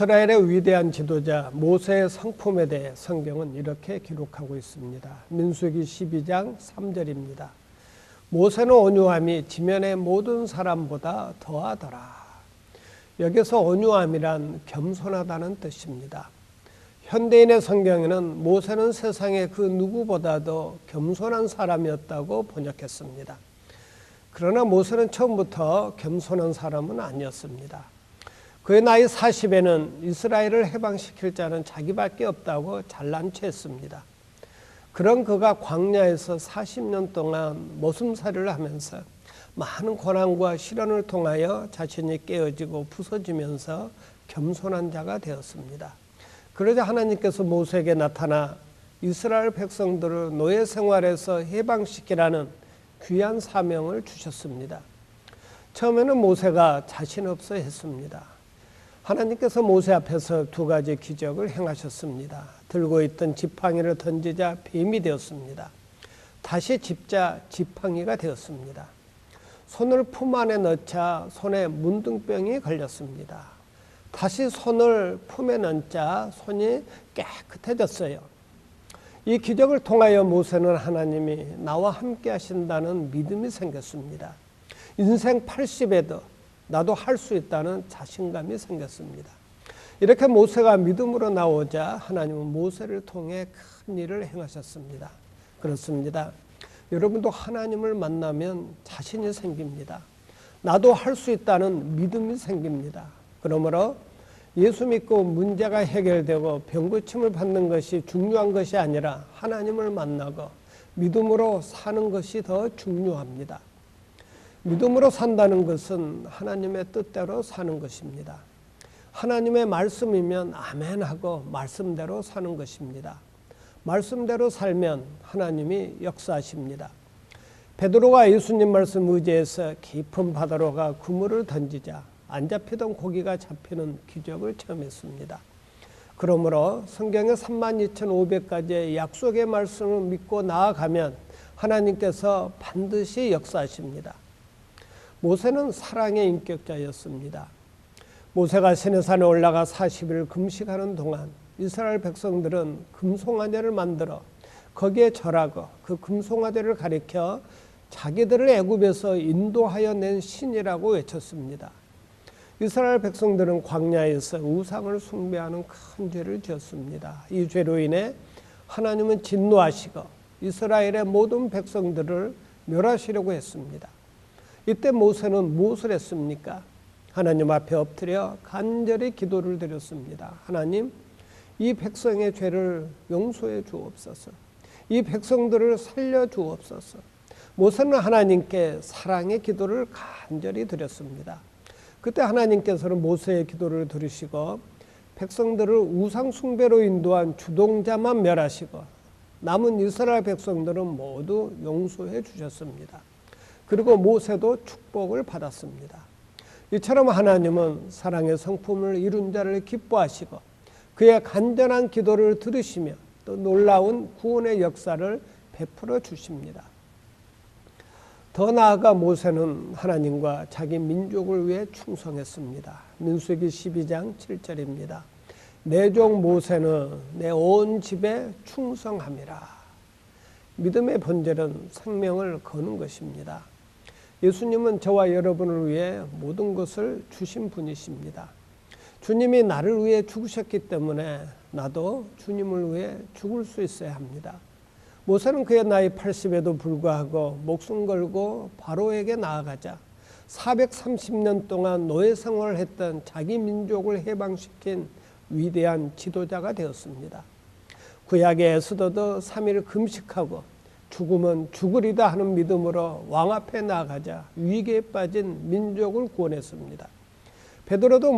이스라엘의 위대한 지도자 모세의 성품에 대해 성경은 이렇게 기록하고 있습니다. 민수기 12장 3절입니다. 모세는 온유함이 지면의 모든 사람보다 더하더라. 여기서 온유함이란 겸손하다는 뜻입니다. 현대인의 성경에는 모세는 세상의 그 누구보다도 겸손한 사람이었다고 번역했습니다. 그러나 모세는 처음부터 겸손한 사람은 아니었습니다. 그의 나이 40에는 이스라엘을 해방시킬 자는 자기밖에 없다고 잘난 체했습니다. 그런 그가 광야에서 40년 동안 머슴살이를 하면서 많은 고난과 시련을 통하여 자신이 깨어지고 부서지면서 겸손한 자가 되었습니다. 그러자 하나님께서 모세에게 나타나 이스라엘 백성들을 노예 생활에서 해방시키라는 귀한 사명을 주셨습니다. 처음에는 모세가 자신 없어 했습니다. 하나님께서 모세 앞에서 두 가지 기적을 행하셨습니다. 들고 있던 지팡이를 던지자 뱀이 되었습니다. 다시 집자 지팡이가 되었습니다. 손을 품 안에 넣자 손에 문둥병이 걸렸습니다. 다시 손을 품에 넣자 손이 깨끗해졌어요. 이 기적을 통하여 모세는 하나님이 나와 함께 하신다는 믿음이 생겼습니다. 인생 80에도 나도 할 수 있다는 자신감이 생겼습니다. 이렇게 모세가 믿음으로 나오자 하나님은 모세를 통해 큰 일을 행하셨습니다. 그렇습니다. 여러분도 하나님을 만나면 자신이 생깁니다. 나도 할 수 있다는 믿음이 생깁니다. 그러므로 예수 믿고 문제가 해결되고 병고침을 받는 것이 중요한 것이 아니라 하나님을 만나고 믿음으로 사는 것이 더 중요합니다. 믿음으로 산다는 것은 하나님의 뜻대로 사는 것입니다. 하나님의 말씀이면 아멘하고 말씀대로 사는 것입니다. 말씀대로 살면 하나님이 역사하십니다. 베드로가 예수님 말씀 의지해서 깊은 바다로 가 그물을 던지자 안 잡히던 고기가 잡히는 기적을 체험했습니다. 그러므로 성경의 32,500가지의 약속의 말씀을 믿고 나아가면 하나님께서 반드시 역사하십니다. 모세는 사랑의 인격자였습니다. 모세가 시내산에 올라가 40일 금식하는 동안 이스라엘 백성들은 금송아지를 만들어 거기에 절하고 그 금송아지를 가리켜 자기들을 애굽에서 인도하여 낸 신이라고 외쳤습니다. 이스라엘 백성들은 광야에서 우상을 숭배하는 큰 죄를 지었습니다. 이 죄로 인해 하나님은 진노하시고 이스라엘의 모든 백성들을 멸하시려고 했습니다. 이때 모세는 무엇을 했습니까? 하나님 앞에 엎드려 간절히 기도를 드렸습니다. 하나님, 이 백성의 죄를 용서해 주옵소서. 이 백성들을 살려 주옵소서. 모세는 하나님께 사랑의 기도를 간절히 드렸습니다. 그때 하나님께서는 모세의 기도를 들으시고 백성들을 우상 숭배로 인도한 주동자만 멸하시고 남은 이스라엘 백성들은 모두 용서해 주셨습니다. 그리고 모세도 축복을 받았습니다. 이처럼 하나님은 사랑의 성품을 이룬 자를 기뻐하시고 그의 간절한 기도를 들으시며 또 놀라운 구원의 역사를 베풀어 주십니다. 더 나아가 모세는 하나님과 자기 민족을 위해 충성했습니다. 민수기 12장 7절입니다. 내 종 모세는 내 온 집에 충성함이라. 믿음의 본질은 생명을 거는 것입니다. 예수님은 저와 여러분을 위해 모든 것을 주신 분이십니다. 주님이 나를 위해 죽으셨기 때문에 나도 주님을 위해 죽을 수 있어야 합니다. 모세는 그의 나이 80에도 불구하고 목숨 걸고 바로에게 나아가자 430년 동안 노예 생활을 했던 자기 민족을 해방시킨 위대한 지도자가 되었습니다. 구약의 에스더도 3일 금식하고 죽으면 죽으리다 하는 믿음으로 왕 앞에 나아가자 위기에 빠진 민족을 구원했습니다. 베드로도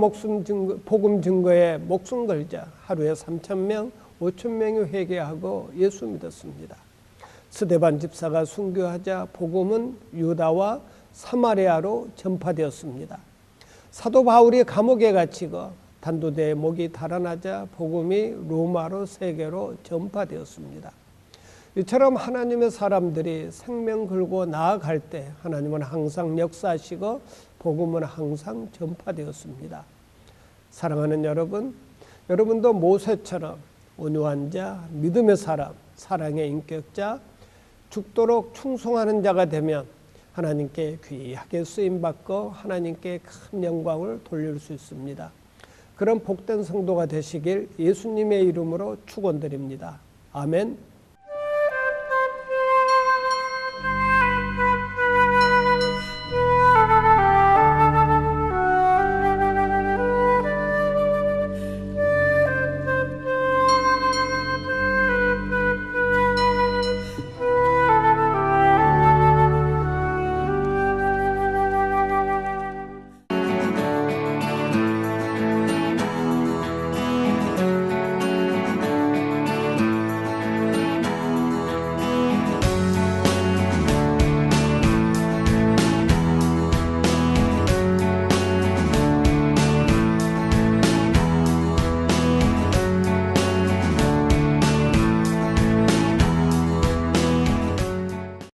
복음 증거에 목숨 걸자 하루에 3,000명, 5,000명이 회개하고 예수 믿었습니다. 스데반 집사가 순교하자 복음은 유다와 사마리아로 전파되었습니다. 사도 바울이 감옥에 갇히고 단도대의 목이 달아나자 복음이 로마로 세계로 전파되었습니다. 이처럼 하나님의 사람들이 생명 걸고 나아갈 때 하나님은 항상 역사하시고 복음은 항상 전파되었습니다. 사랑하는 여러분, 여러분도 모세처럼 온유한 자, 믿음의 사람, 사랑의 인격자, 죽도록 충성하는 자가 되면 하나님께 귀하게 쓰임받고 하나님께 큰 영광을 돌릴 수 있습니다. 그런 복된 성도가 되시길 예수님의 이름으로 축원드립니다. 아멘.